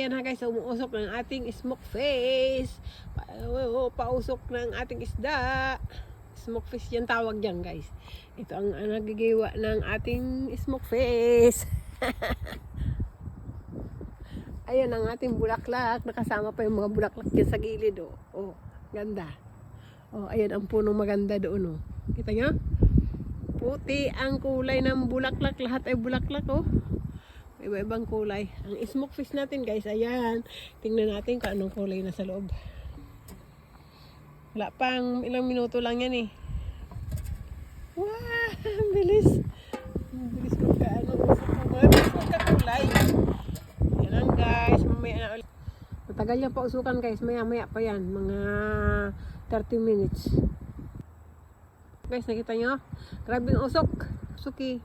Ayan ha guys, umuusok ng ating smoke face. Pausok ng ating isda. Smoke face yan tawag dyan guys. Ito ang nagigiwa ng ating smoke face. Ayan ang ating bulaklak. Nakasama pa yung mga bulaklak dyan sa gilid. Oh, ganda. Oh, ayan ang punong maganda doon. Oh. Kita nyo? Puti ang kulay ng bulaklak. Lahat ay bulaklak. Oh. Iba-ibang kulay. Ang smoke fish natin guys, ayan. Tingnan natin kung anong kulay na sa loob. Wala pang ilang minuto lang yan eh. Wow! Ang bilis. Ang bilis ko kaano. Bilis ko kakulay. Yan lang guys. Mamaya na ulit. Matagal yan pa usukan guys. Maya-maya pa yan. Mga 30 minutes. Guys, nakita nyo? Grabing usok. Suki.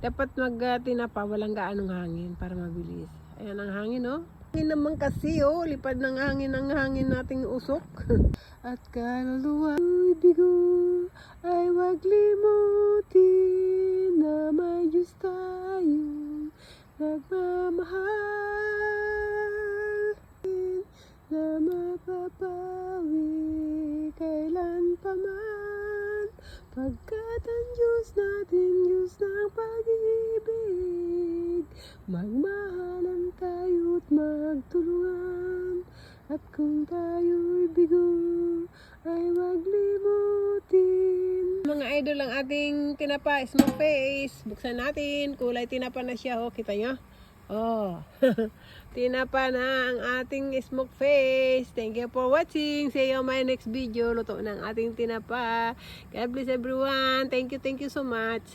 Dapat tinapa, walang gaanong hangin para mabilis. Ayan ang hangin, oh. Hangin naman kasi, oh. Lipad ng hangin ang hangin nating usok. At kaluluwa bigo ay wag limutin na may Diyos tayong nagmamahal na mapapawi kailan pa man. Pagkat ang Diyos natin, Diyos ng pag-ibig, magmahalan tayo't magtulungan. At kung tayo'y bigo, ay wag limutin. Mga idol, ang ating tinapa, smoke face. Buksan natin, kulay tinapa na siya. Oh, kita nyo? Oh, tinapa na ang ating smoke face. Thank you for watching. See you on my next video. Luto ng ating tinapa. God bless everyone. Thank you so much.